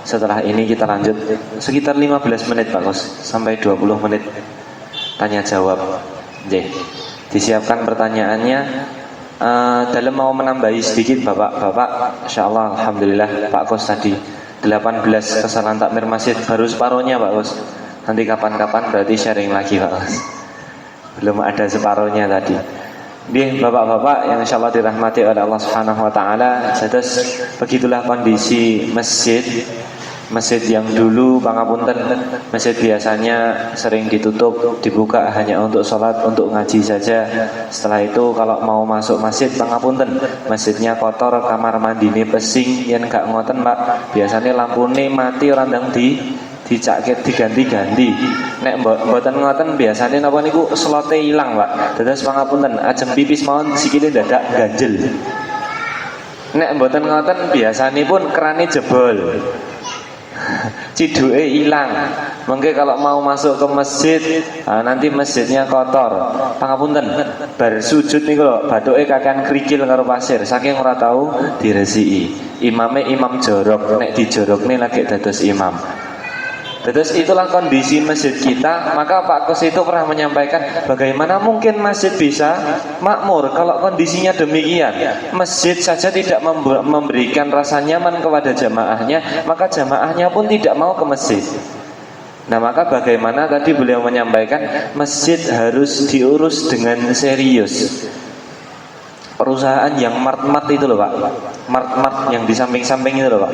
Setelah ini kita lanjut sekitar 15 menit Pak Kos, sampai 20 menit tanya jawab. Disiapkan pertanyaannya. Dalam mau menambahi sedikit Bapak-bapak, insyaallah alhamdulillah Pak Kos tadi 18 kesalahan takmir masjid baru separuhnya Pak Kos. Nanti kapan-kapan berarti sharing lagi Pak Kos. Belum ada separuhnya tadi. Bapak-bapak yang insyaallah dirahmati oleh Allah Subhanahu wa taala, begitulah kondisi masjid yang dulu pangapunten, masjid biasanya sering ditutup, dibuka hanya untuk sholat, untuk ngaji saja. Setelah itu kalau mau masuk masjid pangapunten, masjidnya kotor, kamar mandine pesing, yen gak ngoten Pak, biasanya lampune mati orang ndang dicaket diganti-ganti. Nek mboten ngoten biasane napa niku slote ilang Pak. Dados pangapunten, ajeng pipis mawon sikile dadak ganjel. Nek mboten ngoten biasanipun kerane jebol. Ciduke ilang. Mengke kalau mau masuk ke masjid, nanti masjidnya kotor. Pangapunten, bar sujud niku lho, bathuke kakean krikil karo pasir, saking ora tau diresiki. Imame imam jorok, nek dijorokne lagi dados imam. Terus itulah kondisi masjid kita. Maka Pak Kus itu pernah menyampaikan, bagaimana mungkin masjid bisa makmur kalau kondisinya demikian. Masjid saja tidak memberikan rasa nyaman kepada jamaahnya, maka jamaahnya pun tidak mau ke masjid. Nah maka bagaimana tadi beliau menyampaikan, masjid harus diurus dengan serius. Perusahaan yang mart-mart itu loh Pak, mart-mart yang di samping-samping itu loh Pak,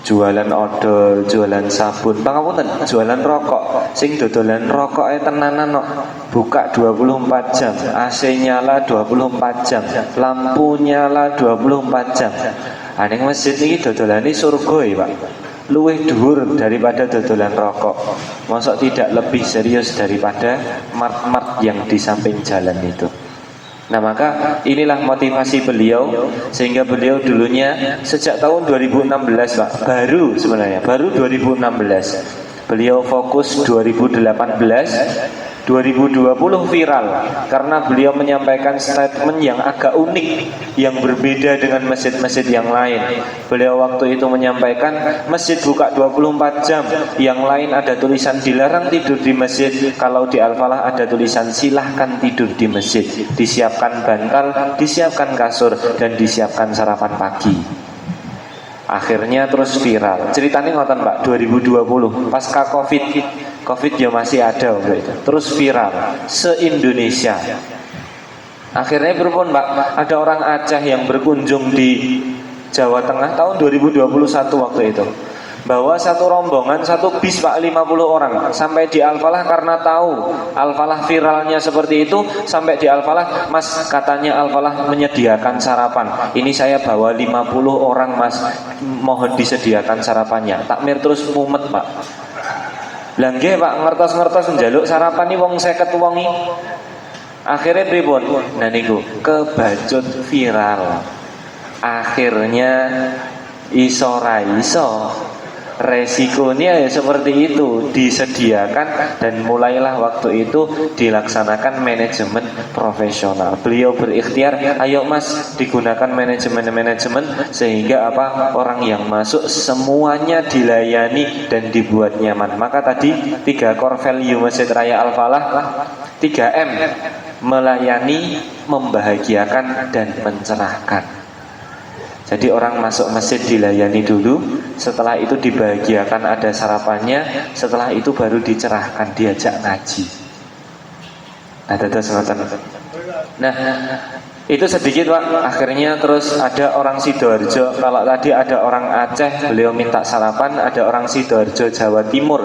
jualan odol, jualan sabun, pangapunten, jualan rokok, sing dodolan rokoknya tenanan no. Buka 24 jam, AC nyala 24 jam, lampu nyala 24 jam. Aning masjid ini dodolane surga ya Pak, luwih dhuwur daripada dodolan rokok. Mosok tidak lebih serius daripada mart-mart yang di samping jalan itu. Nah maka inilah motivasi beliau, sehingga beliau dulunya sejak tahun 2016 Pak, baru 2016 beliau fokus 2018 2020 viral karena beliau menyampaikan statement yang agak unik, yang berbeda dengan masjid-masjid yang lain. Beliau waktu itu menyampaikan masjid buka 24 jam, yang lain ada tulisan dilarang tidur di masjid. Kalau di Al-Falah ada tulisan silahkan tidur di masjid, disiapkan bantal, disiapkan kasur, dan disiapkan sarapan pagi. Akhirnya terus viral. Ceritanya ngoten Pak, 2020 pasca Covid ya masih ada waktu itu. Terus viral se-Indonesia. Akhirnya berpun Pak, ada orang Aceh yang berkunjung di Jawa Tengah tahun 2021 waktu itu, bawa satu rombongan, satu bis Pak, 50 orang sampai di Al-Falah. Karena tahu Al-Falah viralnya seperti itu, sampai di Al-Falah, Mas katanya Al-Falah menyediakan sarapan, ini saya bawa 50 orang Mas, mohon disediakan sarapannya. Takmir terus mumet Pak. Langge Pak, ngertos-ngertos njaluk sarapan nih wong 50 wong iki. Akhirnya pripun? Nah niku kebacut viral. Akhirnya iso ra iso, resikonya ya seperti itu, disediakan, dan mulailah waktu itu dilaksanakan manajemen profesional. Beliau berikhtiar, ayo Mas digunakan manajemen sehingga apa, orang yang masuk semuanya dilayani dan dibuat nyaman. Maka tadi 3 core value Masjid Raya Al-Falah, 3M, melayani, membahagiakan, dan mencerahkan. Jadi orang masuk masjid dilayani dulu, setelah itu dibahagiakan, ada sarapannya, setelah itu baru dicerahkan, diajak ngaji. Nah itu sedikit Pak. Akhirnya terus ada orang Sidoarjo. Kalau tadi ada orang Aceh, beliau minta sarapan. Ada orang Sidoarjo Jawa Timur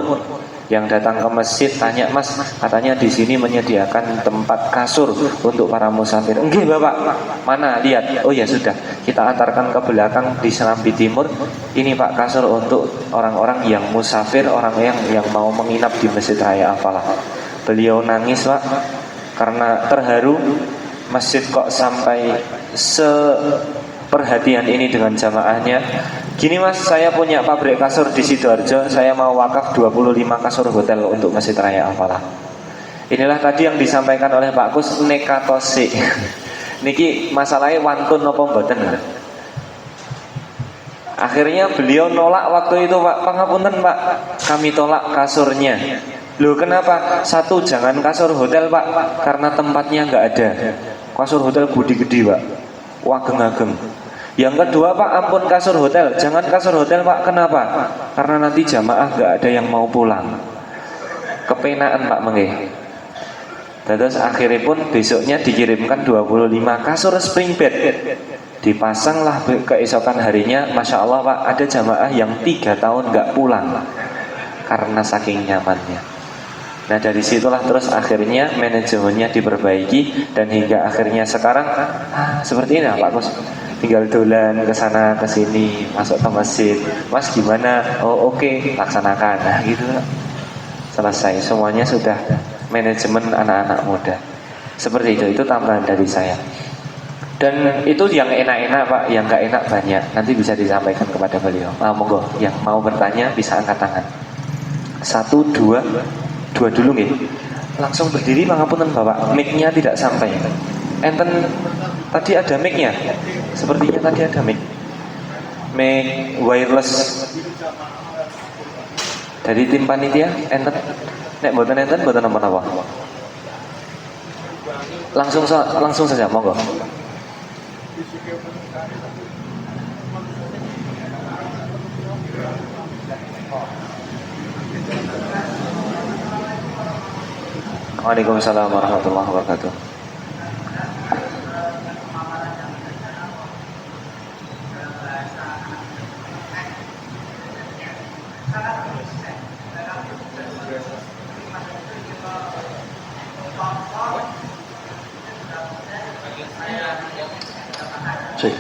yang datang ke masjid, tanya, Mas katanya di sini menyediakan tempat kasur untuk para musafir. Enggak Bapak, mana lihat. Oh ya sudah, kita antarkan ke belakang di Serambi Timur. Ini Pak kasur untuk orang-orang yang musafir, orang yang mau menginap di Masjid Raya Al-Falah. Beliau nangis Pak, karena terharu, masjid kok sampai seperhatian ini dengan jamaahnya. Gini Mas, saya punya pabrik kasur di Sidoarjo, saya mau wakaf 25 kasur hotel untuk Masjid Raya Al-Falah. Inilah tadi yang disampaikan oleh Pak Kus, nekatose. Niki masalahnya wantun apa mboten? Akhirnya beliau nolak waktu itu, Pak. Pangapunten, Pak, kami tolak kasurnya. Loh kenapa? Satu, jangan kasur hotel, Pak, karena tempatnya nggak ada. Kasur hotel gede-gede, Pak, wageng-ageng. Yang kedua, Pak, ampun kasur hotel, jangan kasur hotel, Pak. Kenapa? Karena nanti jamaah nggak ada yang mau pulang. Kepenaan, Pak, mengeh. Terus akhirnya pun besoknya dikirimkan 25 kasur spring bed. Dipasanglah keesokan harinya, Masya Allah, Pak, ada jamaah yang 3 tahun nggak pulang karena saking nyamannya. Nah dari situlah terus akhirnya manajemennya diperbaiki dan hingga akhirnya sekarang seperti ini Pak Kus. Tinggal dolan ke sana ke sini, masuk ke masjid. Mas gimana? Oh oke, laksanakan. Nah gitu, selesai. Semuanya sudah manajemen anak-anak muda. Seperti itu tambahan dari saya. Dan itu yang enak-enak Pak, yang nggak enak banyak. Nanti bisa disampaikan kepada beliau. Monggo, yang mau bertanya bisa angkat tangan. 1, 2 dulu nih. Langsung berdiri, pangapunten Bapak. Mic-nya tidak sampai. Enten tadi ada mic-nya. Sepertinya tadi ada mic. Mic wireless. Dari tim panitia, enten. Nek mboten enten mboten napa-napa. Langsung saja, monggo. Waalaikumsalam warahmatullahi wabarakatuh. Cek.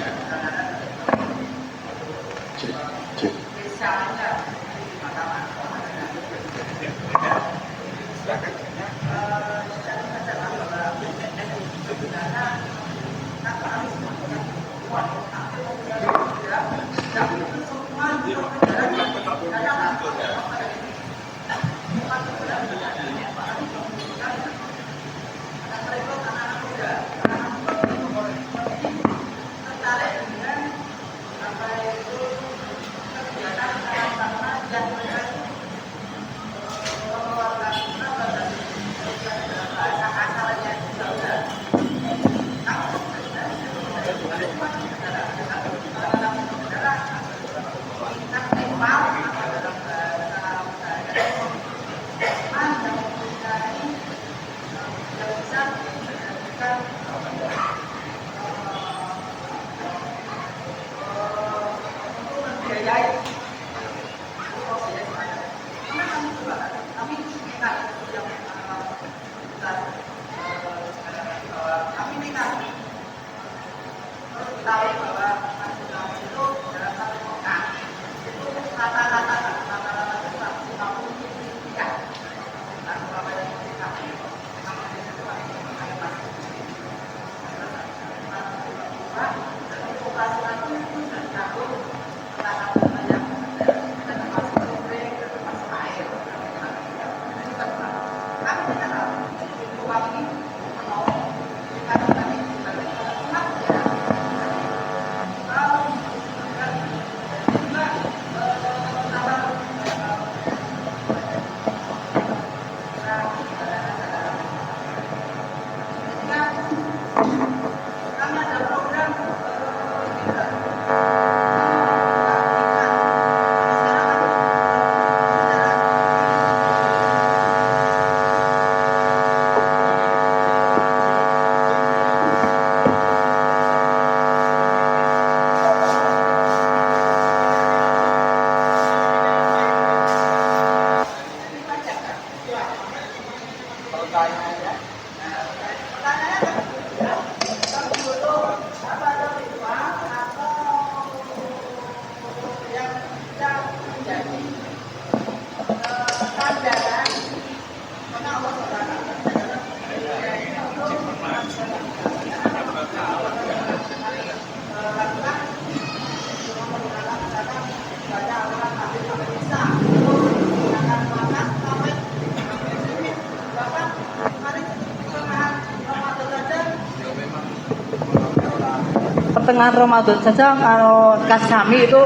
Pertengahan Ramadan saja kalau kasami itu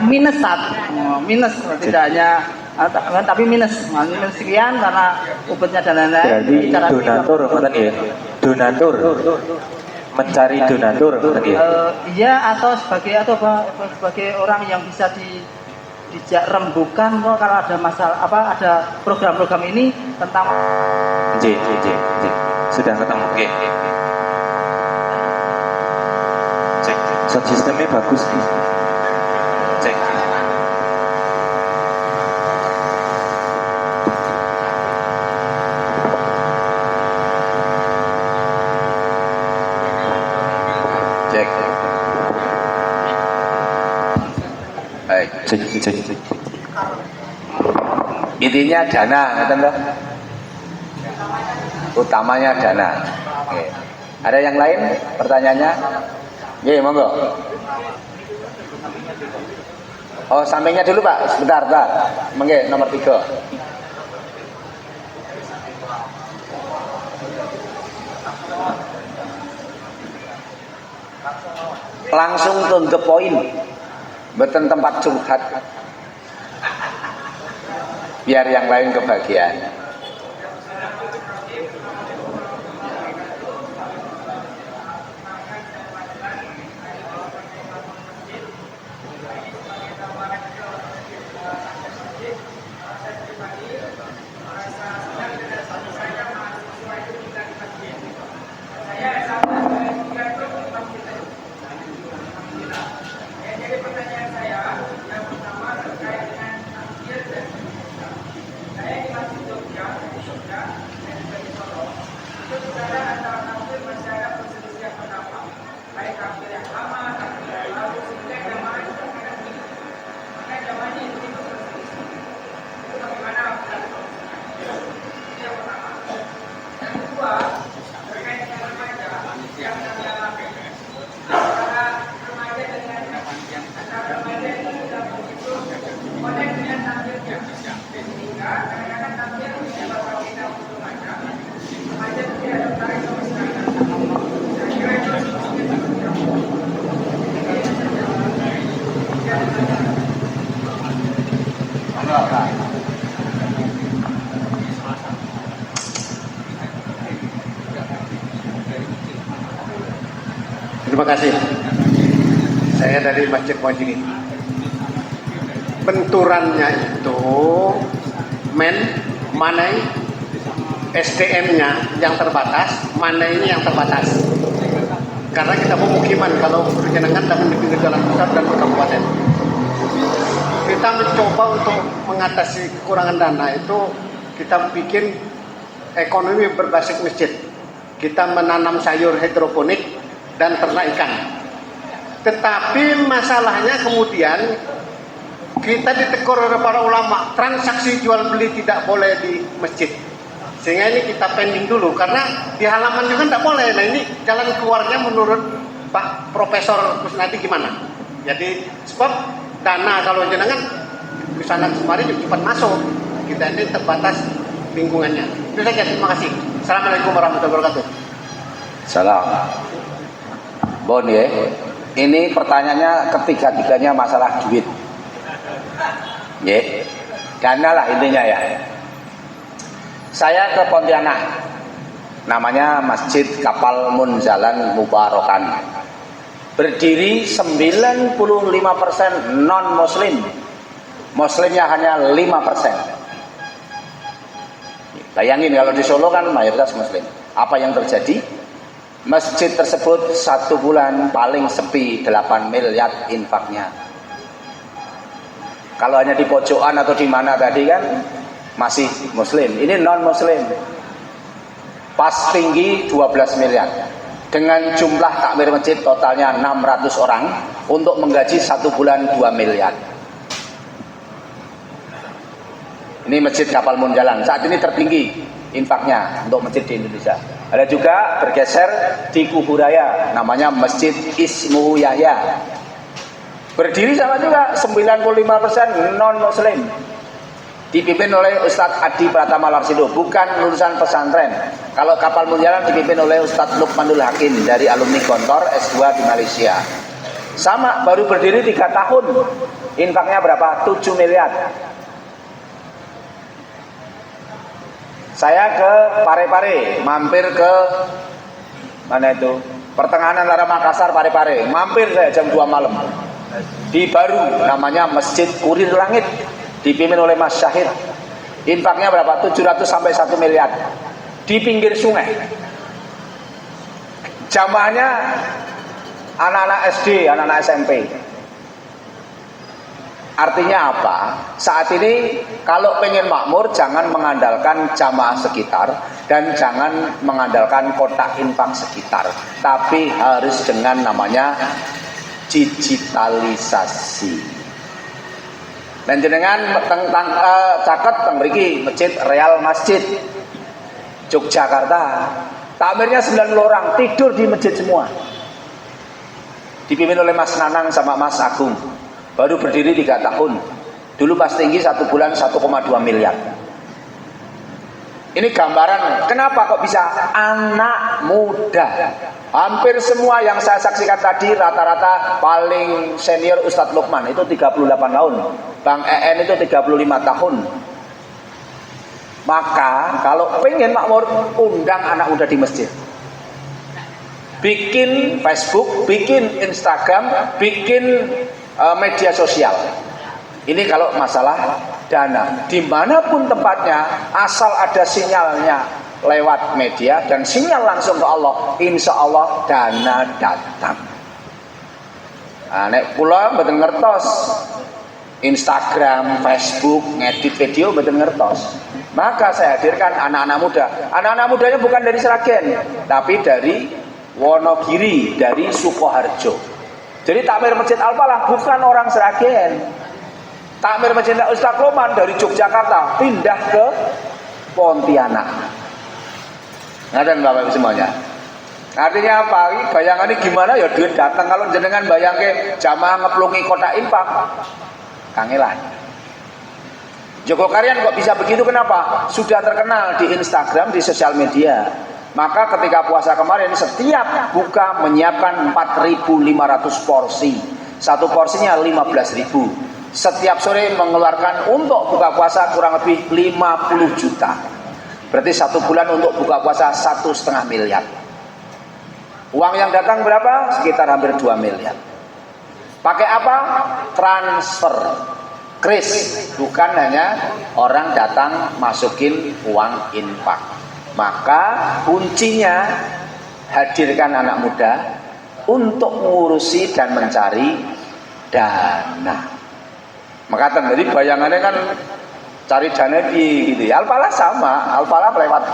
minus satu, minus tidak hanya tapi minus sekian karena obatnya dan lain-lain. Berarti donatur ngoten ya. Donatur. Mencari donatur ngoten ya. Iya, atau sebagai orang yang bisa dijak rembukan kok kalau ada masalah ada program-program ini tentang J. Sudah ketemu. Oke. Cek. Sound sistemnya bagus nih. Cek. Cek. Baik. Cek. Intinya dana, ngeten toh? Utamanya dana. Oke. Ada yang lain pertanyaannya? Nggih, monggo. Oh, sampingnya dulu Pak, sebentar. Monggo nomor 3. Langsung to the point. Mboten tempat curhat. Biar yang lain kebagian. Terima kasih. Saya dari Masjid Muhajirin. Benturannya itu mana SDM-nya yang terbatas, mana ini yang terbatas. Karena kita pemukiman kalau berjenengan dan di pinggir jalan besar dan kabupaten. Kita mencoba untuk mengatasi kekurangan dana itu kita bikin ekonomi berbasis masjid. Kita menanam sayur hidroponik dan ternak ikan. Tetapi masalahnya kemudian kita ditegur oleh para ulama, transaksi jual beli tidak boleh di masjid. Sehingga ini kita pending dulu karena di halaman juga tidak boleh. Nah ini jalan keluarnya menurut Pak Profesor Kusnadi gimana? Jadi sebab dana kalau jenengan di sana kemari cepat masuk. Kita ini terbatas lingkungannya. Itu saja, terima kasih. Assalamualaikum warahmatullahi wabarakatuh. Salam. Bon ya, ini pertanyaannya ketiga-tiganya masalah duit. Ya, dana lah intinya ya. Saya ke Pontianak, namanya Masjid Kapal Munzalan Mubarokan. Berdiri 95% non-muslim, muslimnya hanya 5%. Bayangin kalau di Solo kan mayoritas muslim. Apa yang terjadi? Masjid tersebut 1 bulan paling sepi 8 miliar infaknya. Kalau hanya di pojokan atau di mana tadi kan masih muslim, ini non muslim. Pas tinggi 12 miliar. Dengan jumlah takmir masjid totalnya 600 orang untuk menggaji 1 bulan 2 miliar. Ini Masjid Kapal Munjalan saat ini tertinggi infaknya untuk masjid di Indonesia. Ada juga bergeser di Kuburaya, namanya Masjid Ismu Yahya. Berdiri sama juga 95% non muslim. Dipimpin oleh Ustadz Adi Pratama Larsindo, bukan lulusan pesantren. Kalau Kapal Munjalan dipimpin oleh Ustadz Lukmanul Hakim dari alumni Gontor S2 di Malaysia. Sama, baru berdiri 3 tahun. Infaknya berapa? 7 miliar. Saya ke Parepare, mampir ke mana itu? Pertengahan antara Makassar Parepare. Mampir saya jam 2 malam. Di baru namanya Masjid Kurir Langit, dipimpin oleh Mas Syahid. Infaknya berapa? 700 sampai 1 miliar. Di pinggir sungai. Jamaahnya anak-anak SD, anak-anak SMP. Artinya apa? Saat ini kalau pengen makmur jangan mengandalkan jamaah sekitar dan jangan mengandalkan kotak infak sekitar, tapi harus dengan namanya digitalisasi. Dan jenengan caket teng mriki Masjid Real Masjid Yogyakarta. Takmirnya 90 orang tidur di masjid semua. Dipimpin oleh Mas Nanang sama Mas Agung. Baru berdiri 3 tahun. Dulu pas tinggi 1 bulan 1,2 miliar. Ini gambaran kenapa kok bisa anak muda. Hampir semua yang saya saksikan tadi rata-rata paling senior Ustadz Lukman itu 38 tahun. Bang EN itu 35 tahun. Maka kalau pengen makmur, undang anak muda di masjid. Bikin Facebook, bikin Instagram, bikin media sosial. Ini kalau masalah dana. Dimanapun tempatnya, asal ada sinyalnya lewat media dan sinyal langsung ke Allah, insya Allah dana datang. Nek pula mboten ngertos Instagram, Facebook, ngedit video mboten ngertos. Maka saya hadirkan anak-anak muda. Anak-anak mudanya bukan dari Sragen, tapi dari Wonogiri, dari Sukoharjo. Jadi takmir Masjid Al-Falah bukan orang Sragen. Takmir Masjid Ustadz Roman dari Yogyakarta pindah ke Pontianak. Ngaten Bapak Ibu semuanya. Artinya apa? Bayangannya gimana ya duit datang. Kalau jenengan bayangke jamaah ngeplungi kotak infak, kangelan. Joko Karyan kok bisa begitu, kenapa? Sudah terkenal di Instagram, di sosial media. Maka ketika puasa kemarin setiap buka menyiapkan 4.500 porsi. Satu porsinya 15.000. Setiap sore mengeluarkan untuk buka puasa kurang lebih 50 juta. Berarti 1 bulan untuk buka puasa 1,5 miliar. Uang yang datang berapa? Sekitar hampir 2 miliar. Pakai apa? Transfer. Kris. Bukan hanya orang datang masukin uang infak. Maka kuncinya hadirkan anak muda untuk mengurusi dan mencari dana. Maka tadi bayangannya kan cari dana gitu ya. Al-Falah sama, Al-Falah lewat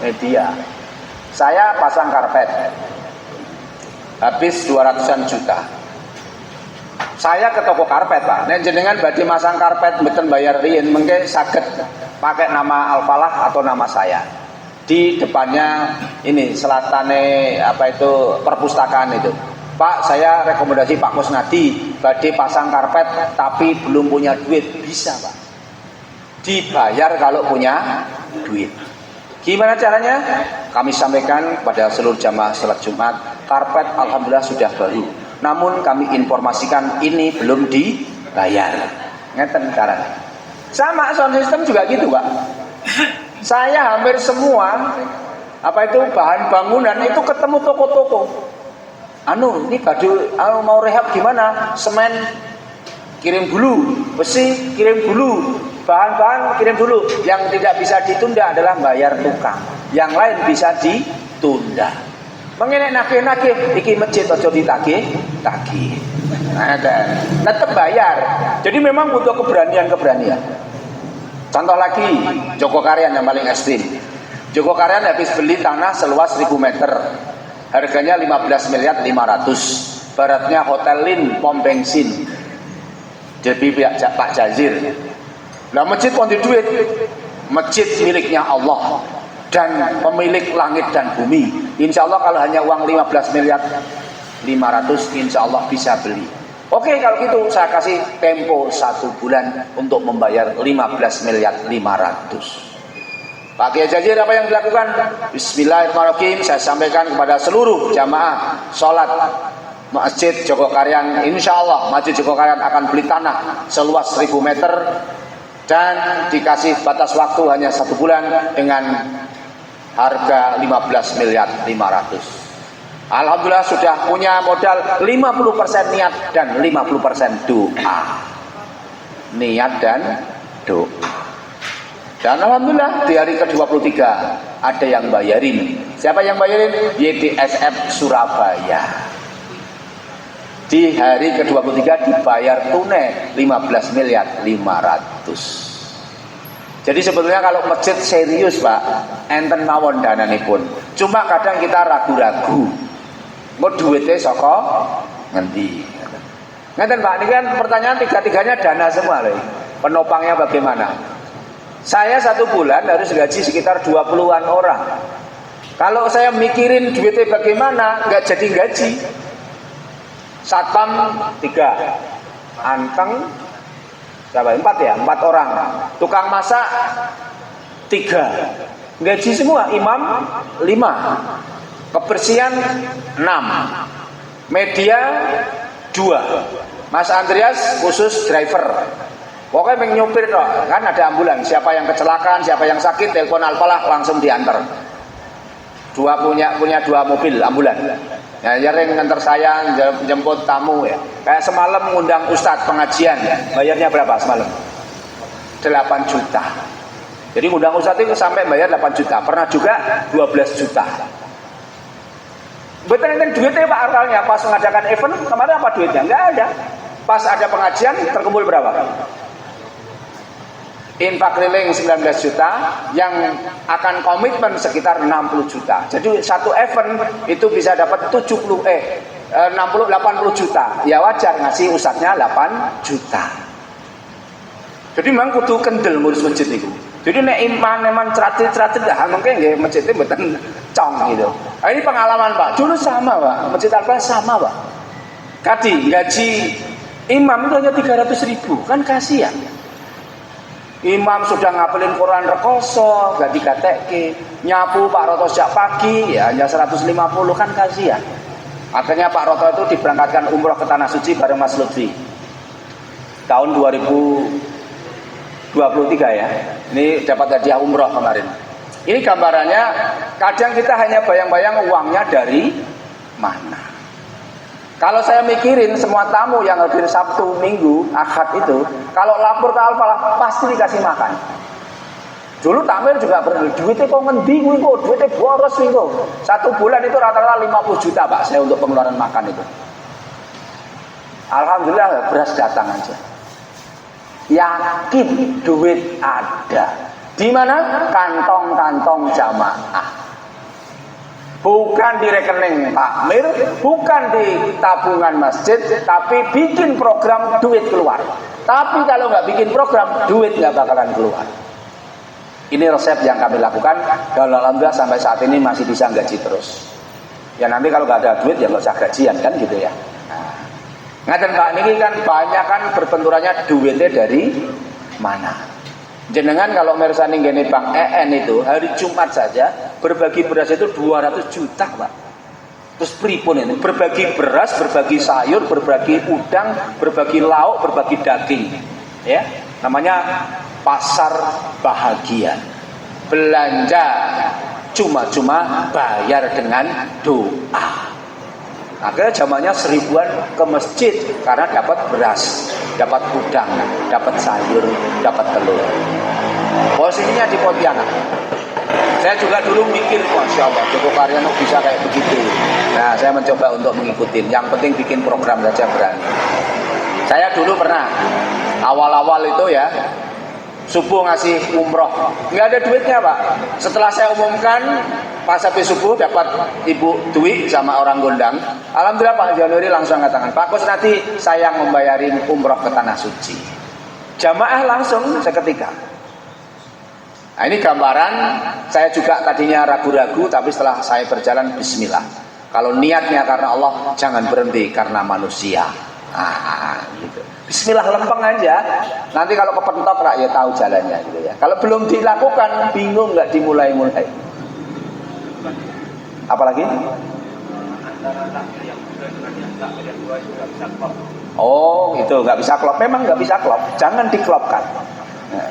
media. Saya pasang karpet, habis 200-an juta. Saya ke toko karpet Pak. Nek jenengan badhe masang karpet mboten bayar riyen, mengke saged pakai nama Al-Falah atau nama saya. Di depannya ini selatane apa itu perpustakaan itu. Pak, saya rekomendasi Pak Kusnadi badhe pasang karpet tapi belum punya duit. Bisa Pak, dibayar kalau punya duit. Gimana caranya? Kami sampaikan pada seluruh jamaah salat Jumat, karpet alhamdulillah sudah baru. Namun kami informasikan ini belum dibayar. Ngeten caranya. Sama sound system juga gitu Pak. Saya hampir semua apa itu bahan bangunan itu ketemu toko-toko. Ini badu mau rehab gimana? Semen kirim dulu, besi kirim dulu, bahan-bahan kirim dulu. Yang tidak bisa ditunda adalah bayar tukang. Yang lain bisa ditunda. Mengenek nagih-nagih iki masjid aja ditagih. Tetap bayar. Jadi memang butuh keberanian. Contoh lagi, Joko Karyan yang paling ekstrim. Joko Karyan habis beli tanah seluas 1000 meter. Harganya 15 miliar 500. Baratnya hotel Lin, pom bensin. Jadi Pak Jazir. Nah masjid pun di duit. Masjid miliknya Allah dan pemilik langit dan bumi. Insya Allah kalau hanya uang 15 miliar 500, insya Allah bisa beli. Oke, kalau gitu saya kasih tempo 1 bulan untuk membayar 15 miliar 500. Pak Kiai Jazir apa yang dilakukan? Bismillahirrahmanirrahim. Saya sampaikan kepada seluruh jamaah sholat Masjid Jogokaryan, insya Allah Masjid Jogokaryan akan beli tanah seluas 1000 meter dan dikasih batas waktu hanya 1 bulan dengan harga 15 miliar 500. Alhamdulillah sudah punya modal 50% niat dan 50% doa. Niat dan doa. Dan alhamdulillah di hari ke-23 ada yang bayarin. Siapa yang bayarin? YDSF Surabaya. Di hari ke-23 dibayar tunai 15 miliar 500. Jadi sebetulnya kalau masjid serius Pak, enten mawon dananipun. Cuma kadang kita ragu-ragu. Mau duitnya saka ngendi? Ngeten Pak, ini kan pertanyaan tiga-tiganya dana semua loh. Penopangnya bagaimana? Saya 1 bulan harus gaji sekitar 20-an orang. Kalau saya mikirin duitnya bagaimana, nggak jadi gaji. Satpam 3, anteng berapa? 4 ya, 4 orang. Tukang masak 3, gaji semua. Imam 5, kebersihan 6, media 2, Mas Andreas khusus driver. Pokoknya menyupir toh, kan ada ambulan. Siapa yang kecelakaan, siapa yang sakit, telepon Al-Falah langsung diantar. Punya 2 mobil ambulan. Ya, yang ngantar saya jemput tamu ya. Kayak semalam ngundang ustadz pengajian, bayarnya berapa semalam? 8 juta. Jadi ngundang ustadz itu sampai bayar 8 juta. Pernah juga 12 juta. Betul kan duitnya Pak akalnya pas mengadakan event kemarin apa duitnya? Enggak ada. Pas ada pengajian terkumpul berapa? Infak keliling 19 juta, yang akan komitmen sekitar 60 juta. Jadi satu event itu bisa dapat 80 juta. Ya wajar ngasih ustadznya 8 juta. Jadi memang kudu kendel ngurus masjid itu. Jadi nek iman cerat-cerat dah mungkin nggih masjidnya mboten cong gitu. Nah, ini pengalaman Pak. Dulu sama Pak, Masjid Al-Falah sama Pak. Kadi gaji imam itu hanya 300.000, kan kasihan. Imam sudah ngapelin Quran rekoso, gak dikatekke, nyapu Pak Roto sejak pagi, ya hanya 150, kan kasihan. Akhirnya Pak Roto itu diberangkatkan umroh ke Tanah Suci bareng Mas Lutfi. Tahun 2023 ya. Ini dapat hadiah umroh kemarin. Ini gambarannya, kadang kita hanya bayang-bayang uangnya dari mana. Kalau saya mikirin semua tamu yang hadir Sabtu, Minggu, Ahad itu, kalau lapor ke Al-Falah pasti dikasih makan. Dulu Tamir juga berdua, duitnya kok ngendi kuwi kok, duitnya boros kuwi kok. 1 bulan itu rata-rata 50 juta Pak saya untuk pengeluaran makan itu. Alhamdulillah beras datang aja. Yakin duit ada. Di mana? Kantong-kantong jamaah. Bukan di rekening takmir, bukan di tabungan masjid, tapi bikin program duit keluar. Tapi kalau nggak bikin program, duit nggak bakalan keluar. Ini resep yang kami lakukan. Kalau alhamdulillah sampai saat ini masih bisa gaji terus. Ya nanti kalau nggak ada duit ya nggak usah gajian kan gitu ya. Ngaten Pak, ini kan banyak kan berbenturannya duitnya dari mana? Jenengan kalau mersani ngene Bang EN itu hari Jumat saja berbagi beras itu 200 juta Pak. Terus pripun ini? Berbagi beras, berbagi sayur, berbagi udang, berbagi lauk, berbagi daging. Ya, namanya pasar bahagia. Belanja cuma-cuma, bayar dengan doa. Akhirnya zamannya 1000-an ke masjid karena dapat beras, dapat udang, dapat sayur, dapat telur. Posisinya di Pontianak. Saya juga dulu mikir, Masya Allah, Jogokaryan bisa kayak begitu. Nah, saya mencoba untuk mengikuti. Yang penting bikin program saja berani. Saya dulu pernah, awal-awal itu ya, subuh ngasih umroh. Nggak ada duitnya Pak. Setelah saya umumkan, pas habis subuh dapat Ibu Dwi sama orang Gondang. Alhamdulillah Pak Januari langsung katakan, Pak Kus nanti saya membayarin umroh ke Tanah Suci. Jamaah langsung seketika. Nah ini gambaran, saya juga tadinya ragu-ragu, tapi setelah saya berjalan bismillah. Kalau niatnya karena Allah, jangan berhenti karena manusia. Gitu. Bismillah lempeng aja. Nanti kalau kepentok rakyat tahu jalannya gitu ya. Kalau belum dilakukan, bingung nggak dimulai-mulai. Apalagi? Antara takbir yang Oh, itu nggak bisa klop. Memang nggak bisa klop. Jangan diklopkan. Nah,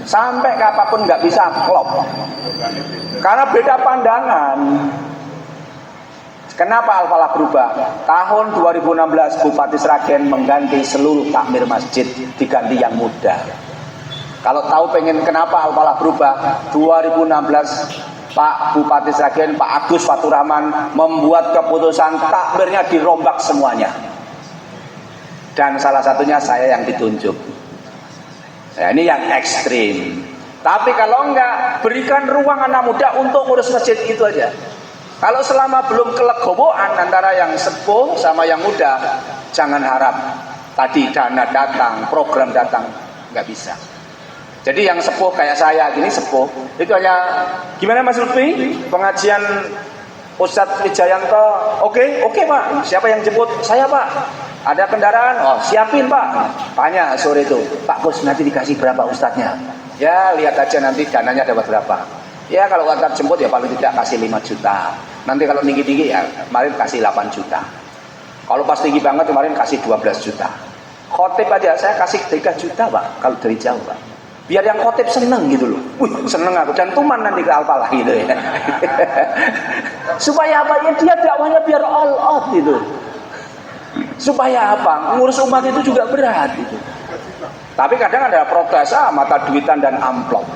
sampai kapanpun nggak bisa klop. Karena beda pandangan. Kenapa Al-Falah berubah? Tahun 2016 Bupati Sragen mengganti seluruh takmir masjid, diganti yang muda. Kalau tahu pengen kenapa Al-Falah berubah, 2016 Pak Bupati Sragen, Pak Agus Faturahman membuat keputusan takmirnya dirombak semuanya. Dan salah satunya saya yang ditunjuk. Nah, ini yang ekstrim. Tapi kalau enggak, berikan ruang anak muda untuk ngurus masjid, itu aja. Kalau selama belum kelegowoan antara yang sepuh sama yang muda, jangan harap tadi dana datang, program datang, nggak bisa. Jadi yang sepuh kayak saya gini sepuh, itu hanya gimana Mas Lutfi, pengajian Ustadz Wijayanto, oke Pak, siapa yang jemput? Saya Pak. Ada kendaraan? Oh siapin Pak. Tanya sore itu, Pak Gus nanti dikasih berapa Ustadznya? Ya lihat aja nanti dananya dapat berapa. Ya kalau antar jemput ya paling tidak kasih 5 juta. Nanti kalau tinggi-tinggi ya kemarin kasih 8 juta. Kalau pas tinggi banget kemarin kasih 12 juta. Khotib aja saya kasih 3 juta Pak kalau dari jauh Pak. Biar yang khotib seneng gitu loh. Wih seneng aku dan tuman nanti ke Al-Falah gitu ya. Supaya apa ya dia dakwahnya biar all out gitu. Supaya apa? Ngurus umat itu juga berat gitu. Tapi kadang ada protes mata duitan dan amplop.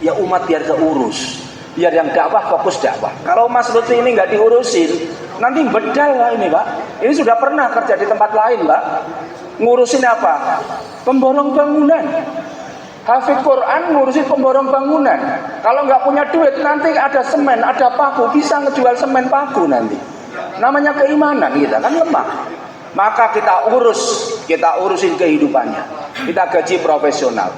Ya umat biar keurus, biar yang dakwah fokus dakwah. Kalau Mas Lutfi ini nggak diurusin, nanti bedal lah ini Pak. Ini sudah pernah kerja di tempat lain Pak. Ngurusin apa? Pemborong bangunan. Hafid Quran ngurusin pemborong bangunan. Kalau nggak punya duit nanti ada semen, ada paku, bisa ngejual semen paku nanti. Namanya keimanan kita kan lemah. Maka kita urusin kehidupannya. Kita gaji profesional.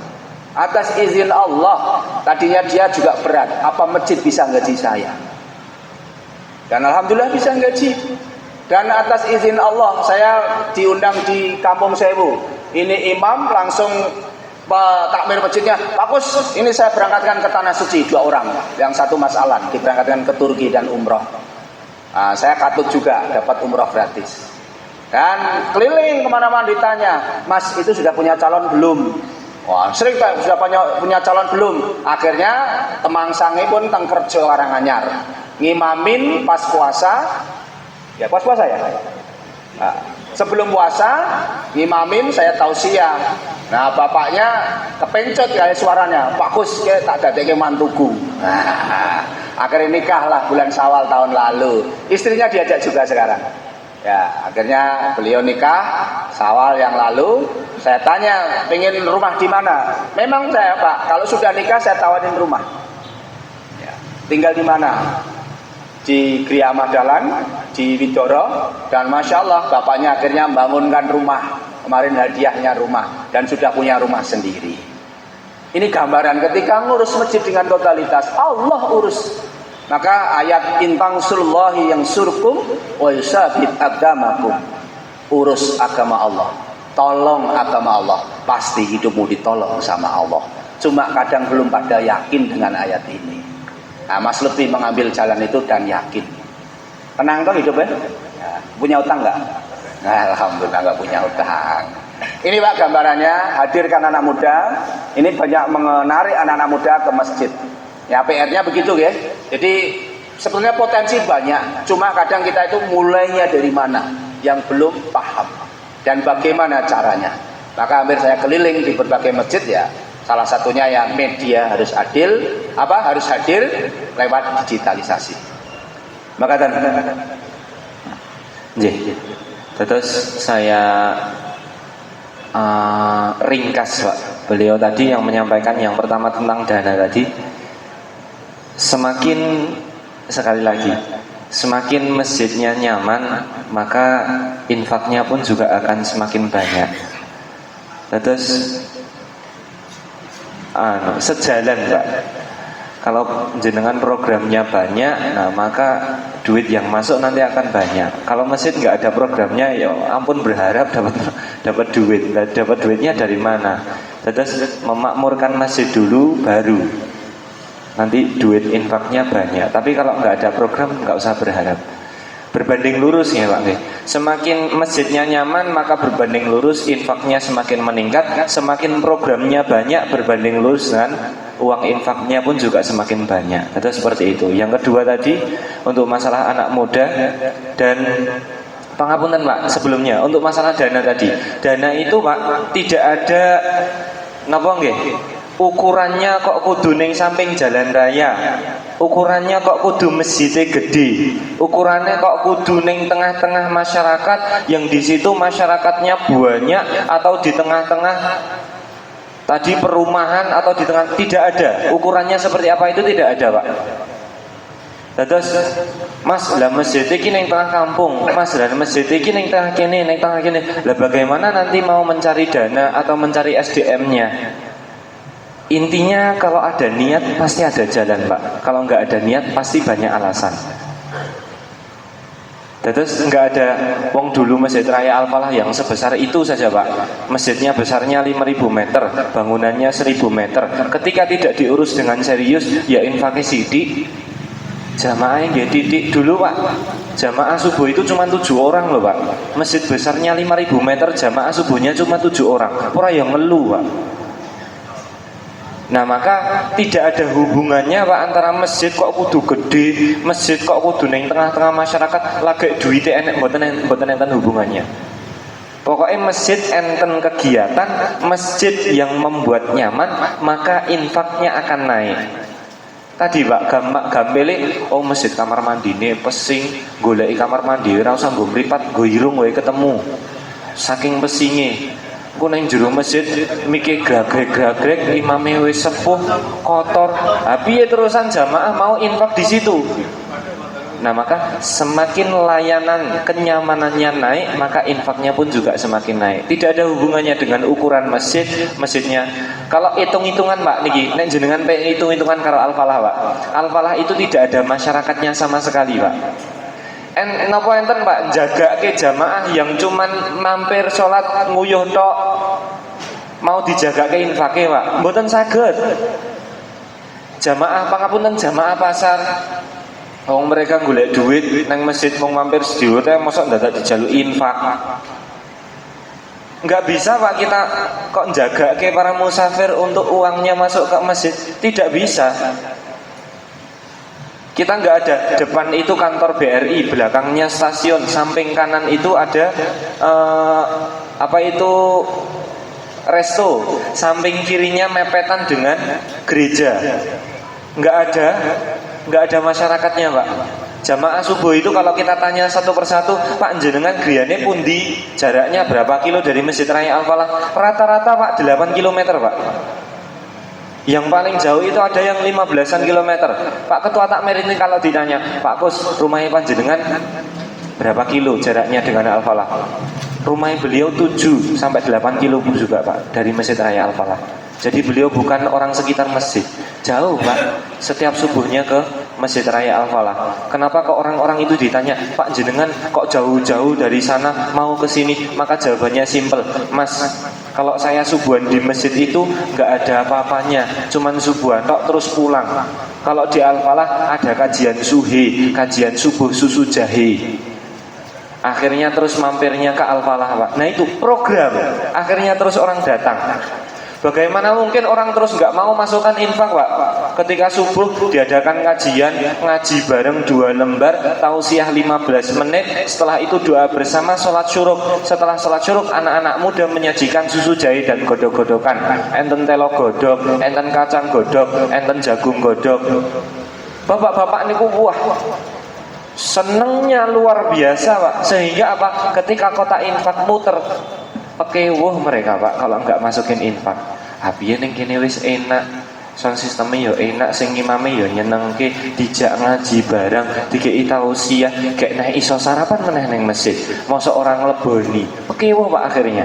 Atas izin Allah, tadinya dia juga berat. Apa masjid bisa gaji saya? Dan alhamdulillah bisa gaji. Dan atas izin Allah, saya diundang di Kampung Sewu. Ini imam langsung takmir masjidnya. Bagus, ini saya berangkatkan ke Tanah Suci 2 orang. Yang satu Mas Alan diberangkatkan ke Turki dan umroh. Nah, saya katut juga dapat umroh gratis. Dan keliling kemana-mana ditanya, Mas itu sudah punya calon belum? Wah, sering Pak, sudah punya calon belum? Akhirnya temangsange pun teng kerja Karanganyar. Ngimamin pas puasa. Ya, pas puasa ya. Nah, sebelum puasa ngimamin saya tausiah. Nah, bapaknya kepencet kayak suaranya. Pak Gus kayak tak dadeke mantuku. Nah, akhirnya nikah lah bulan Syawal tahun lalu. Istrinya diajak juga sekarang. Ya, akhirnya beliau nikah Syawal yang lalu. Saya tanya, pengen rumah di mana? Memang saya Pak, kalau sudah nikah saya tawarin rumah. Ya, tinggal di mana? Di Gria Madalan, di Widoro, dan masya Allah bapaknya akhirnya membangunkan rumah. Kemarin hadiahnya rumah dan sudah punya rumah sendiri. Ini gambaran ketika ngurus masjid dengan totalitas, Allah urus. Maka ayat intangsurullahi yang surkum wa yusabit agamakum. Urus agama Allah, tolong agama Allah, pasti hidupmu ditolong sama Allah. Cuma kadang belum pada yakin dengan ayat ini. Nah, Mas Lutfi mengambil jalan itu dan yakin. Tenang toh hidupnya? Ya, punya utang nggak? Nah, alhamdulillah nggak punya utang. Ini Pak gambarannya, hadirkan anak muda. Ini banyak menarik anak-anak muda ke masjid. Ya PR-nya begitu ya. Jadi sebenarnya potensi banyak. Cuma kadang kita itu mulainya dari mana yang belum paham dan bagaimana caranya. Maka hampir saya keliling di berbagai masjid ya. Salah satunya ya media harus harus hadir lewat digitalisasi. Maka terus saya ringkas Pak. Beliau tadi yang menyampaikan yang pertama tentang dana tadi. Semakin masjidnya nyaman, maka infaknya pun juga akan semakin banyak. Terus sejalan Pak. Kalau jenengan programnya banyak, nah maka duit yang masuk nanti akan banyak. Kalau masjid nggak ada programnya, ya ampun berharap dapat duit. Dapat duitnya dari mana? Terus memakmurkan masjid dulu, baru nanti duit infaknya banyak. Tapi kalau nggak ada program, nggak usah berharap. berbanding lurus ya Pak. Semakin masjidnya nyaman maka berbanding lurus infaknya semakin meningkat, semakin programnya banyak berbanding lurus kan uang infaknya pun juga semakin banyak. Itu seperti itu. Yang kedua tadi untuk masalah anak muda dan pangapunten Pak sebelumnya untuk masalah dana tadi. Dana itu Pak tidak ada napa nggih? Ukurannya kok kudu ning samping jalan raya. Ukurannya kok kudu masjidnya gede. Ukurannya kok kudu ning tengah-tengah masyarakat yang di situ masyarakatnya banyak atau di tengah-tengah tadi perumahan atau di tengah, tidak ada. Ukurannya seperti apa itu tidak ada, Pak. Terus Mas, lah masjid iki ning tengah kampung. Mas, lah masjid iki ning tengah kene, ning tengah kene. Lah bagaimana nanti mau mencari dana atau mencari SDM-nya? Intinya kalau ada niat pasti ada jalan Pak. Kalau nggak ada niat pasti banyak alasan. Terus nggak ada wong dulu Masjid Raya Al-Falah yang sebesar itu saja Pak. Masjidnya besarnya 5.000 meter, bangunannya 1.000 meter. Ketika tidak diurus dengan serius, ya infaknya sidik. Jamaahnya nggak titik dulu Pak. Jamaah subuh itu cuma 7 orang loh Pak. Masjid besarnya 5.000 meter, jamaah subuhnya cuma 7 orang. Orang yang ngeluh Pak. Nah maka tidak ada hubungannya Pak antara masjid kok kudu gede, masjid kok kudu ning tengah-tengah masyarakat, lagi duitnya enek mboten enten hubungannya. Pokoknya masjid enten kegiatan, masjid yang membuat nyaman, maka infaknya akan naik. Tadi Pak gambele oh masjid kamar mandine pesing, goleki kamar mandi ora usah nggo mripat, nggo irung wae ketemu. Saking pesinge ku nang jero masjid mikir gagrek-gagrek imame wis sepuh kotor. Ha piye terusan jamaah mau infak di situ. Nah maka semakin layanan kenyamanannya naik maka infaknya pun juga semakin naik. Tidak ada hubungannya dengan ukuran masjidnya. Kalau hitung-hitungan Pak niki nek jenengan hitung-hitungan karo Al-Falah Pak. Al-Falah itu tidak ada masyarakatnya sama sekali Pak. Napa enten Pak jagake jamaah yang cuman mampir sholat nguyuh tok mau dijagake infake Pak mboten saged. Jamaah pangapunten jamaah pasar wong mereka golek duit nang masjid wong mampir sedhiwit mosok dadak dijaluk infak. Enggak bisa Pak kita kok jagake para musafir untuk uangnya masuk ke masjid, tidak bisa. Kita nggak ada, depan itu kantor BRI, belakangnya stasiun, samping kanan itu ada resto, samping kirinya mepetan dengan gereja. Nggak ada masyarakatnya Pak. Jamaah subuh itu kalau kita tanya satu persatu, Pak jenengan griyane pundi, jaraknya berapa kilo dari Masjid Raya Al-Falah? Rata-rata Pak 8 km Pak. Yang paling jauh itu ada yang 15-an kilometer. Pak Ketua Takmir ini kalau ditanya, Pak Kus, rumahnya panjenengan berapa kilo jaraknya dengan Al-Falah? Rumahnya beliau 7 sampai 8 kilo juga Pak dari Masjid Raya Al-Falah. Jadi beliau bukan orang sekitar masjid, jauh Pak. Setiap subuhnya ke Masjid Raya Al-Falah. Kenapa kok orang-orang itu ditanya, Pak jenengan kok jauh-jauh dari sana mau ke sini? Maka jawabannya simpel, Mas. Kalau saya subuhan di masjid itu nggak ada apa-apanya, cuman subuhan tok terus pulang. Kalau di Al-Falah ada kajian suhi, kajian subuh susu jahe. Akhirnya terus mampirnya ke Al-Falah Pak. Nah itu program. Akhirnya terus orang datang. Bagaimana mungkin orang terus nggak mau masukkan infak Pak? Ketika subuh diadakan kajian, ngaji bareng 2 lembar, tausiah 15 menit. Setelah itu doa bersama, sholat syuruk. Setelah sholat syuruk, anak-anak muda menyajikan susu jahe dan godok-godokan. Enten telo godok, enten kacang godok, enten jagung godok. Bapak-bapak niku wah senengnya luar biasa Pak. Sehingga apa? Ketika kota infak muter pekewuh mereka Pak kalau nggak masukin infak. Piye ning kene wis enak, sound sistemnya yo enak, sing imame yo nyenengke, dijak ngaji bareng, dikei tausiah, gek nek iso sarapan meneh ning masjid. Mosok orang leboni, pekewuh Pak akhirnya.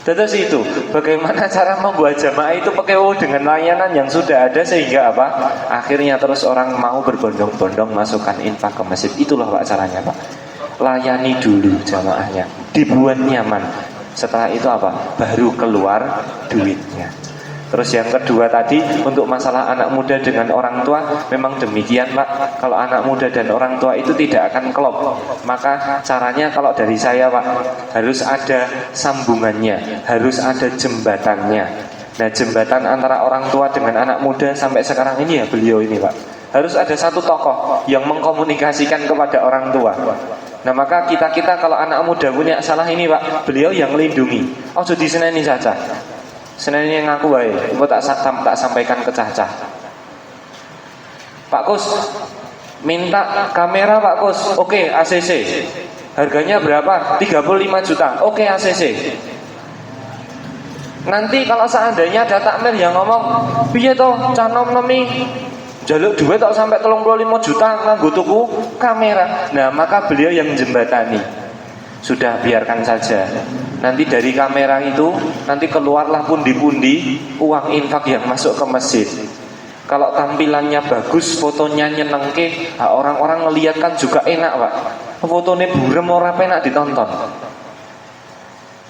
Terus itu, bagaimana cara membuat jamaah itu pekewuh dengan layanan yang sudah ada sehingga apa? Akhirnya terus orang mau berbondong-bondong masukkan infak ke masjid. Itulah Pak caranya Pak. Layani dulu jamaahnya, dibuat nyaman. Setelah itu apa? Baru keluar duitnya. Terus yang kedua tadi untuk masalah anak muda dengan orang tua, memang demikian Pak. Kalau anak muda dan orang tua itu tidak akan klop. Maka caranya kalau dari saya Pak, harus ada sambungannya, harus ada jembatannya. Nah, jembatan antara orang tua dengan anak muda sampai sekarang ini ya beliau ini Pak. Harus ada satu tokoh yang mengkomunikasikan kepada orang tua. Nah, maka kita kalau anak muda punya salah ini Pak, beliau yang melindungi. Oh, jadi seneni saja. Seneni yang ngaku wae, engko tak sampaikan ke cacah. Pak Kus, minta kamera Pak Kus. Oke, ACC. Harganya berapa? 35 juta. Oke, ACC. Nanti kalau seandainya ada takmir yang ngomong, piye toh canom nemi jaluk duit tak sampai 35 juta nganggo tuku kamera. Nah, maka beliau yang jembatani. Sudah, biarkan saja. Nanti dari kamera itu nanti keluarlah pundi-pundi uang infak yang masuk ke masjid. Kalau tampilannya bagus, fotonya nyenengke, orang-orang ngelihat kan juga enak Pak. Fotonya burem ora penak ditonton.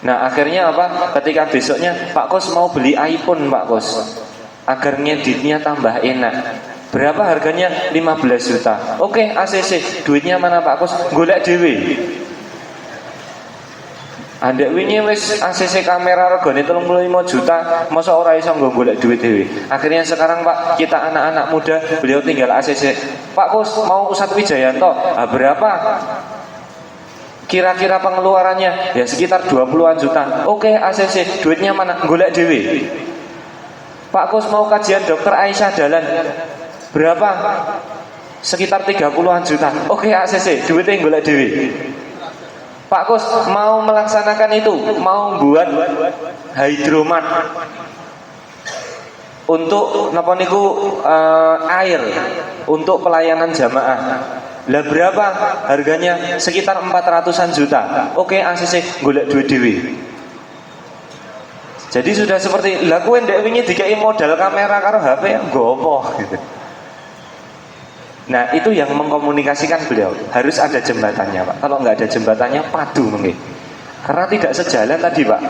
Nah, akhirnya apa? Ketika besoknya Pak Kos mau beli iPhone Pak Kos, agar ngeditnya tambah enak. Berapa harganya? 15 juta. Oke, ACC. Duitnya mana Pak Kos? Golek dhewe. Andek wingi wis ACC kamera regane 35 juta, masa ora iso nggo golek duit dhewe. Akhirnya sekarang Pak, kita anak-anak muda, beliau tinggal ACC. Pak Kus mau Ustadz Wijayanto, berapa? Kira-kira pengeluarannya ya sekitar 20-an juta. Oke, ACC, duitnya mana? Golek dhewe. Pak Kus mau kajian dokter Aisyah Dalan. Berapa? Sekitar 30-an juta. Oke, ACC, duitnya golek dhewe. Pak Kus mau melaksanakan itu, mau buat hidromat untuk napa niku air untuk pelayanan jamaah. Lah berapa harganya? Sekitar 400-an juta. Oke, ACC golek duit dhewe. Jadi sudah seperti lah kowe ndek wingi dikai modal kamera karo HP nggo apa gitu. Nah, itu yang mengkomunikasikan beliau. Harus ada jembatannya Pak. Kalau nggak ada jembatannya padu mungkin. Karena tidak sejalan tadi Pak.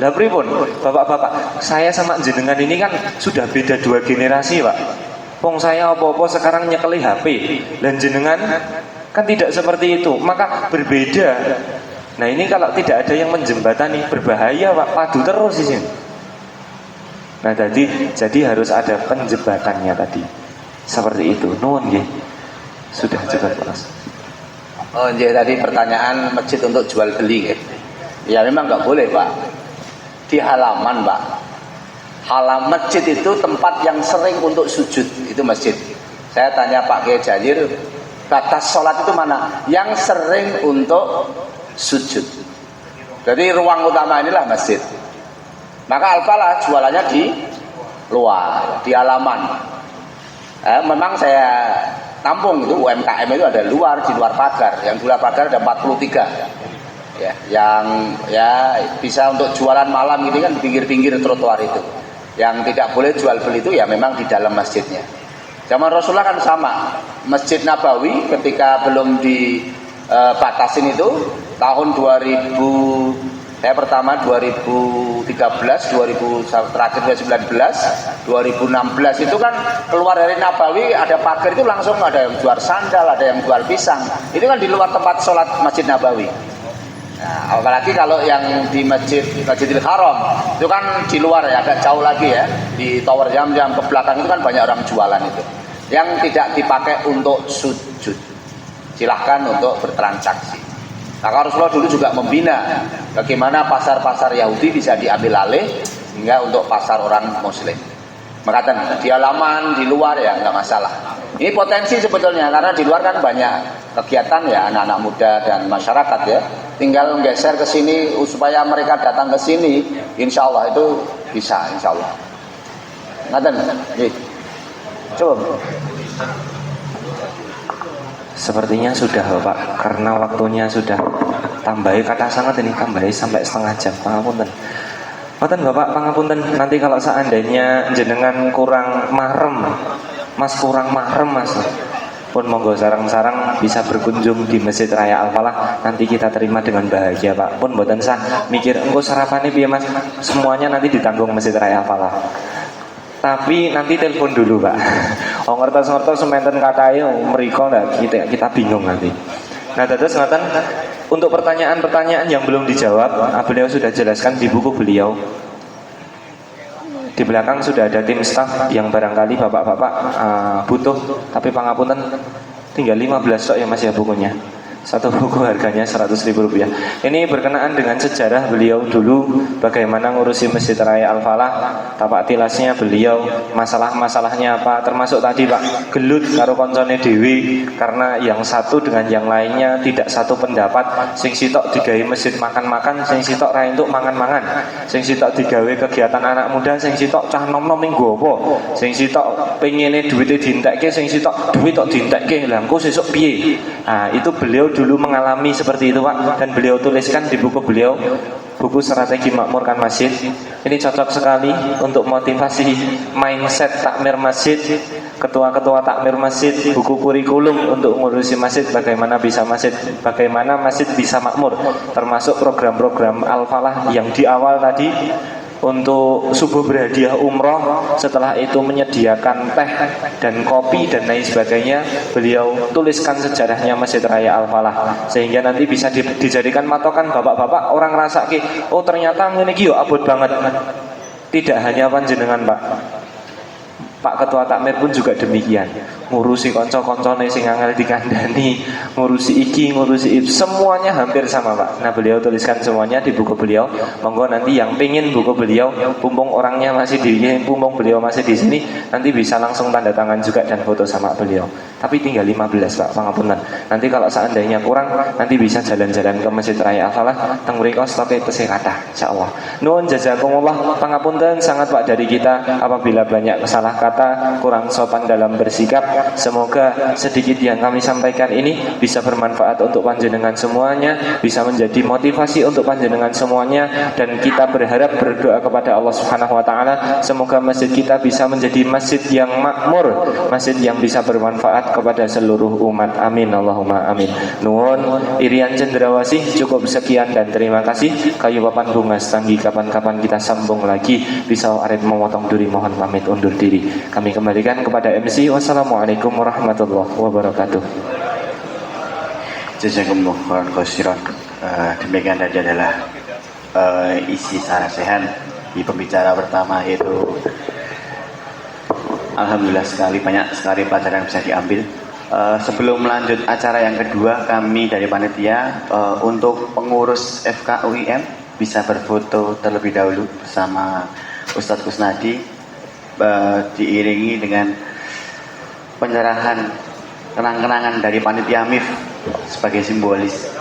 Lah pripun Bapak-bapak, saya sama jenengan ini kan sudah beda 2 generasi Pak. Wong saya apa-apa sekarang nyekeli HP, dan jenengan kan tidak seperti itu. Maka berbeda. Nah, ini kalau tidak ada yang menjembatani berbahaya Pak. Padu terus di sini. Nah, jadi harus ada penjembatannya tadi. Seperti itu. Nuwun nggih. Sudah cukup Pak. Oh, jadi tadi pertanyaan masjid untuk jual beli ya. Ya memang nggak boleh Pak. Di halaman Pak. Halaman masjid itu tempat yang sering untuk sujud, itu masjid. Saya tanya Pak Kiai Jazir, batas sholat itu mana? Yang sering untuk sujud. Jadi ruang utama inilah masjid. Maka alfalah jualannya di luar, di halaman. Memang saya tampung itu UMKM itu ada luar, di luar pagar. Yang di luar pagar ada 43 ya, yang ya bisa untuk jualan malam gitu kan di pinggir-pinggir trotoar itu. Yang tidak boleh jual beli itu ya memang di dalam masjidnya. Zaman Rasulullah kan sama. Masjid Nabawi ketika belum dibatasin itu tahun 2000, saya pertama 2013, 2000 terakhir 2019, 2016 itu kan keluar dari Nabawi ada pagar itu langsung ada yang jual sandal, ada yang jual pisang. Itu kan di luar tempat sholat Masjid Nabawi. Nah, apalagi kalau yang di Masjidil Haram itu kan di luar ya, agak jauh lagi ya, di Tower Jam-Jam ke belakang itu kan banyak orang jualan itu. Yang tidak dipakai untuk sujud, silahkan untuk bertransaksi. Maka Rasulullah dulu juga membina bagaimana pasar-pasar Yahudi bisa diambil alih sehingga untuk pasar orang Muslim. Maka di halaman, di luar ya nggak masalah. Ini potensi sebetulnya karena di luar kan banyak kegiatan ya anak-anak muda dan masyarakat ya. Tinggal geser ke sini supaya mereka datang ke sini, insya Allah itu bisa, insya Allah. Ngaten, coba. Sepertinya sudah Bapak, karena waktunya sudah tambahi kata sangat ini, tambahi sampai setengah jam. Pangapunten. Pangapunten Bapak, pangapunten. Nanti kalau seandainya jenengan kurang mahrem, Mas kurang mahrem Mas, pun monggo sarang-sarang bisa berkunjung di Masjid Raya Al-Falah. Nanti kita terima dengan bahagia Pak. Pun mboten sah mikir engko sarapane piye Mas, semuanya nanti ditanggung Masjid Raya Al-Falah. Tapi nanti telepon dulu Pak. Oh ngertos-ngertos sementen katanya mereka ndak kita bingung nanti. Nah terus ngaten untuk pertanyaan-pertanyaan yang belum dijawab, beliau sudah jelaskan di buku beliau. Di belakang sudah ada tim staff yang barangkali bapak-bapak butuh, tapi pangapunten tinggal 15 tok ya Mas ya bukunya. Satu buku harganya 100.000 rupiah. Ini berkenaan dengan sejarah beliau dulu, bagaimana ngurusi Masjid Raya Al-Falah, tapak tilasnya beliau, masalah-masalahnya apa, termasuk tadi Pak gelut karo koncone dewi karena yang satu dengan yang lainnya tidak satu pendapat. Sing sitok digawe masjid makan-makan, sing sitok ra entuk mangan-mangan, sing sitok digawe kegiatan anak muda, sing sitok cah nom-nom ning nggo apa, sing sitok pengine duwite dientekke, sing sitok duit tok dientekke, lha engko sesuk piye. Nah, itu beliau dulu mengalami seperti itu Pak, dan beliau tuliskan di buku beliau, buku Strategi Makmurkan Masjid. Ini cocok sekali untuk motivasi mindset takmir masjid, ketua-ketua takmir masjid, buku kurikulum untuk ngurusi masjid, bagaimana masjid bisa makmur, termasuk program-program Al-Falah yang di awal tadi untuk subuh berhadiah umroh, setelah itu menyediakan teh dan kopi dan lain sebagainya. Beliau tuliskan sejarahnya Masjid Raya Al-Falah sehingga nanti bisa dijadikan matokan bapak-bapak orang rasa oh ternyata ngene iki yo abot banget. Tidak hanya panjenengan Pak Ketua Takmir pun juga demikian, ngurusi konco-koncone sing angel dikandani, ngurusi iki, ngurusi itu, semuanya hampir sama Pak. Nah beliau tuliskan semuanya di buku beliau. Monggo nanti yang pingin buku beliau, pumpung orangnya masih pumpung beliau masih di sini, nanti bisa langsung tanda tangan juga dan foto sama beliau. Tapi tinggal 15 Pak, pangapunten. Nanti kalau seandainya kurang, nanti bisa jalan-jalan ke Masjid Raya Al-Falah, teng mriko stoke tesih kathah insyaallah. Nuwun jazakumullah, pangapunten sangat Pak dari kita apabila banyak salah kata, kurang sopan dalam bersikap. Semoga sedikit yang kami sampaikan ini bisa bermanfaat untuk panjenengan semuanya, bisa menjadi motivasi untuk panjenengan semuanya, dan kita berharap berdoa kepada Allah Subhanahu wa taala semoga masjid kita bisa menjadi masjid yang makmur, masjid yang bisa bermanfaat kepada seluruh umat. Amin Allahumma amin. Nuwun Irian Cendrawasih, cukup sekian dan terima kasih. Kayu papan bunga setanggi, kapan-kapan kita sambung lagi. Bisa arep memotong duri, mohon pamit undur diri. Kami kembalikan kepada MC. Wassalamualaikum warahmatullahi wabarakatuh. Jazakumullah khairan. Demikian tadi adalah isi sarasehan di pembicara pertama, yaitu alhamdulillah sekali banyak sekali pelajaran yang bisa diambil. Sebelum melanjut acara yang kedua, kami dari panitia untuk pengurus FKUIM bisa berfoto terlebih dahulu bersama Ustadz Kusnadi, diiringi dengan penyerahan kenang-kenangan dari panitia MIF sebagai simbolis.